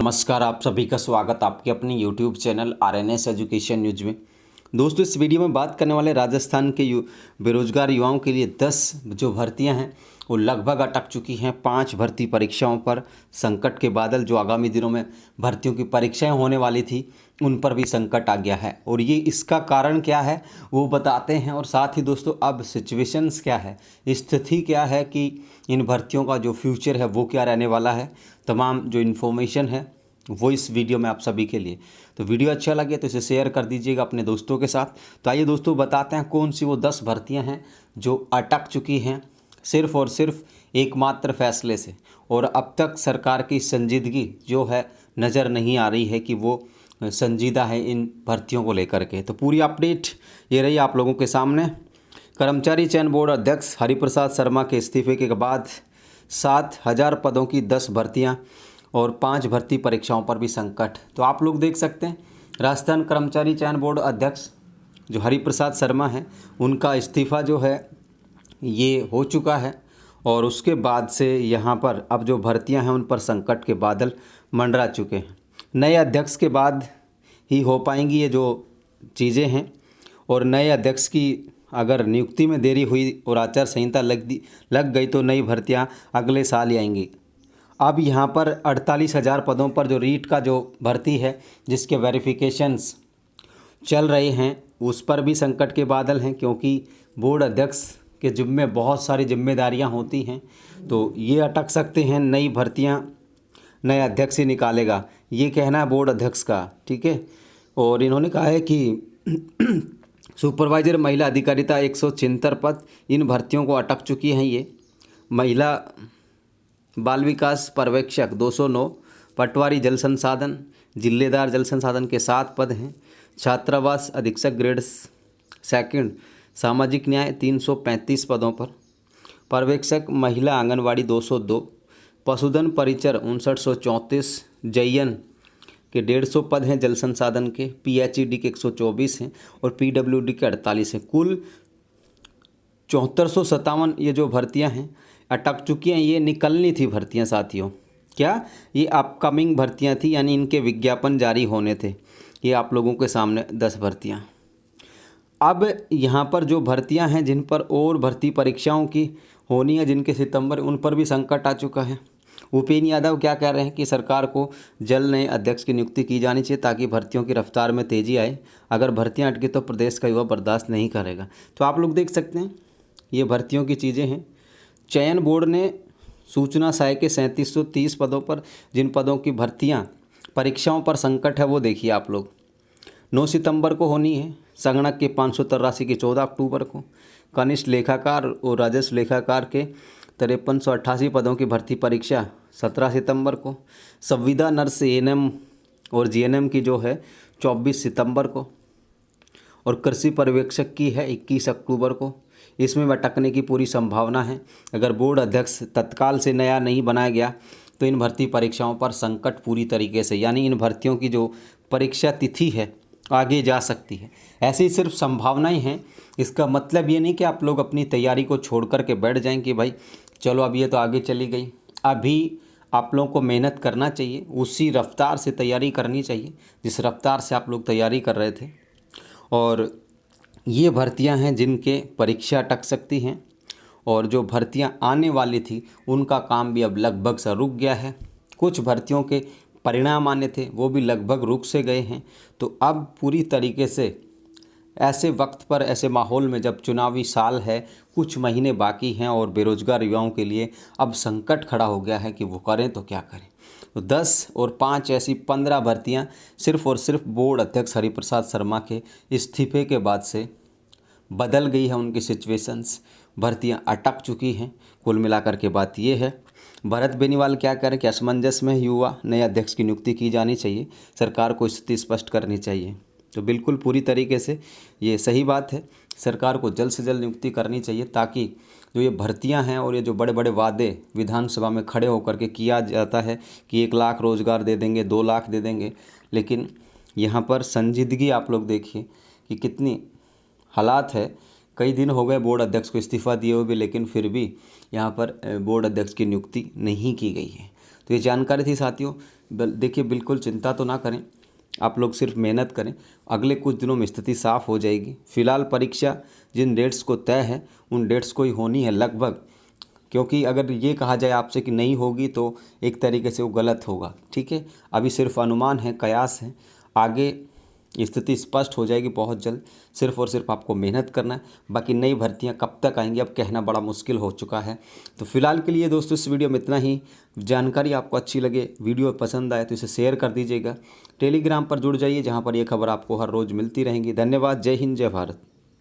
नमस्कार, आप सभी का स्वागत आपके अपने YouTube channel RNS education news में। दोस्तों, इस वीडियो में बात करने वाले राजस्थान के बेरोजगार युवाओं के लिए 10 जो भर्तियां हैं वो लगभग अटक चुकी हैं। 5 भर्ती परीक्षाओं पर संकट के बादल, जो आगामी दिनों में भर्तियों की परीक्षाएं होने वाली थी उन पर भी संकट आ गया है। और ये इसका कारण क्या है वो बताते हैं, और साथ ही दोस्तों अब सिचुएशंस क्या है, स्थिति क्या है कि इन भर्तियों का जो फ्यूचर है वो क्या रहने वाला है। तमाम जो इन्फॉर्मेशन है वो इस वीडियो में आप सभी के लिए। तो वीडियो अच्छा लगे तो इसे शेयर कर दीजिएगा अपने दोस्तों के साथ। तो आइए दोस्तों बताते हैं कौन सी वो 10 भर्तियां हैं जो अटक चुकी हैं सिर्फ़ और सिर्फ एकमात्र फैसले से, और अब तक सरकार की संजीदगी जो है नज़र नहीं आ रही है कि वो संजीदा है इन भर्तियों को लेकर के। तो पूरी अपडेट ये रही आप लोगों के सामने। कर्मचारी चयन बोर्ड अध्यक्ष हरिप्रसाद शर्मा के इस्तीफे के बाद 7,000 पदों की 10 भर्तियां और 5 भर्ती परीक्षाओं पर भी संकट। तो आप लोग देख सकते हैं राजस्थान कर्मचारी चयन बोर्ड अध्यक्ष जो हरिप्रसाद शर्मा हैं उनका इस्तीफ़ा जो है ये हो चुका है, और उसके बाद से यहाँ पर अब जो भर्तियां हैं उन पर संकट के बादल मंडरा चुके हैं। नए अध्यक्ष के बाद ही हो पाएंगी ये जो चीज़ें हैं, और नए अध्यक्ष की अगर नियुक्ति में देरी हुई और आचार संहिता लग गई तो नई भर्तियां अगले साल ही आएंगी। अब यहाँ पर 48,000 पदों पर जो रीट का जो भर्ती है जिसके वेरिफिकेशंस चल रहे हैं उस पर भी संकट के बादल हैं, क्योंकि बोर्ड अध्यक्ष के जिम्मे बहुत सारी जिम्मेदारियां होती हैं। तो ये अटक सकते हैं, नई भर्तियां नए अध्यक्ष ही निकालेगा, ये कहना है बोर्ड अध्यक्ष का, ठीक है। और इन्होंने कहा है कि सुपरवाइजर महिला अधिकारिता 176 पद, इन भर्तियों को अटक चुकी हैं। ये महिला बाल विकास पर्यवेक्षक 209, पटवारी जल संसाधन, जिलेदार जल संसाधन के 7 पद हैं। छात्रावास अधीक्षक ग्रेड सेकंड सामाजिक न्याय 335 पदों पर, पर्यवेक्षक महिला आंगनवाड़ी 202, पशुधन परिचर 5934, जयन के 150 पद हैं जल संसाधन के, पीएचईडी के 124 हैं और पीडब्ल्यूडी के 48 हैं। कुल 7457 ये जो भर्तियां हैं अटक चुकी हैं। ये निकलनी थी भर्तियां साथियों, क्या ये अपकमिंग भर्तियां थी, यानी इनके विज्ञापन जारी होने थे। ये आप लोगों के सामने 10 भर्तियां। अब यहाँ पर जो भर्तियां हैं जिन पर और भर्ती परीक्षाओं की होनी है जिनके सितंबर, उन पर भी संकट आ चुका है। उपेन्द्र यादव क्या कह रहे हैं कि सरकार को जल्द नए अध्यक्ष की नियुक्ति की जानी चाहिए ताकि भर्तियों की रफ्तार में तेज़ी आए। अगर भर्तियां अटकी तो प्रदेश का युवा बर्दाश्त नहीं करेगा। तो आप लोग देख सकते हैं ये भर्तियों की चीज़ें हैं। चयन बोर्ड ने सूचना सहायक के 3730 पदों पर जिन पदों की भर्तियां परीक्षाओं पर संकट है वो देखिए आप लोग। 9 सितंबर को होनी है, संगणक के 583 की 14 अक्टूबर को, कनिष्ठ लेखाकार और राजस्व लेखाकार के 5388 पदों की भर्ती परीक्षा 17 सितंबर को, संविदा नर्स एएनएम और जीएनएम की जो है 24 सितंबर को, और कृषि पर्यवेक्षक की है 21 अक्टूबर को। इसमें अटकने की पूरी संभावना है। अगर बोर्ड अध्यक्ष तत्काल से नया नहीं बनाया गया तो इन भर्ती परीक्षाओं पर संकट पूरी तरीके से, यानी इन भर्तियों की जो परीक्षा तिथि है आगे जा सकती है। ऐसी सिर्फ संभावनाएं हैं, इसका मतलब ये नहीं कि आप लोग अपनी तैयारी को छोड़ कर के बैठ जाएं कि भाई चलो अब ये तो आगे चली गई। अभी आप लोगों को मेहनत करना चाहिए, उसी रफ्तार से तैयारी करनी चाहिए जिस रफ्तार से आप लोग तैयारी कर रहे थे। और ये भर्तियां हैं जिनके परीक्षा अटक सकती हैं, और जो भर्तियां आने वाली थी उनका काम भी अब लगभग सा रुक गया है। कुछ भर्तियों के परिणाम आने थे वो भी लगभग रुक से गए हैं। तो अब पूरी तरीके से ऐसे वक्त पर, ऐसे माहौल में जब चुनावी साल है, कुछ महीने बाकी हैं और बेरोजगार युवाओं के लिए अब संकट खड़ा हो गया है कि वो करें तो क्या करें। तो 10 और 5 ऐसी 15 भर्तियां सिर्फ़ और सिर्फ बोर्ड अध्यक्ष हरिप्रसाद शर्मा के इस्तीफे के बाद से बदल गई है उनकी सिचुएशंस। भर्तियां अटक चुकी हैं। कुल मिलाकर के बात ये है। भरत बेनीवाल क्या करें कि असमंजस में युवा नए अध्यक्ष की नियुक्ति की जानी चाहिए, सरकार को स्थिति स्पष्ट करनी चाहिए। तो बिल्कुल पूरी तरीके से ये सही बात है, सरकार को जल्द से जल्द नियुक्ति करनी चाहिए ताकि जो ये भर्तियां हैं और ये जो बड़े बड़े वादे विधानसभा में खड़े होकर के किया जाता है कि 1 लाख रोज़गार दे देंगे, 2 लाख दे देंगे, लेकिन यहाँ पर संजीदगी आप लोग देखिए कि कितनी हालात है। कई दिन हो गए बोर्ड अध्यक्ष को इस्तीफ़ा दिए हुए भी, लेकिन फिर भी यहाँ पर बोर्ड अध्यक्ष की नियुक्ति नहीं की गई है। तो ये जानकारी थी साथियों। देखिए बिल्कुल चिंता तो ना करें, आप लोग सिर्फ मेहनत करें, अगले कुछ दिनों में स्थिति साफ़ हो जाएगी। फ़िलहाल परीक्षा जिन डेट्स को तय है उन डेट्स को ही होनी है लगभग, क्योंकि अगर ये कहा जाए आपसे कि नहीं होगी तो एक तरीके से वो गलत होगा। ठीक है, अभी सिर्फ अनुमान है, कयास है, आगे स्थिति स्पष्ट हो जाएगी बहुत जल्द। सिर्फ और सिर्फ आपको मेहनत करना है, बाकी नई भर्तियां कब तक आएंगी अब कहना बड़ा मुश्किल हो चुका है। तो फिलहाल के लिए दोस्तों इस वीडियो में इतना ही। जानकारी आपको अच्छी लगे, वीडियो पसंद आए तो इसे शेयर कर दीजिएगा। टेलीग्राम पर जुड़ जाइए जहाँ पर ये खबर आपको हर रोज़ मिलती रहेंगी। धन्यवाद। जय हिंद, जय भारत।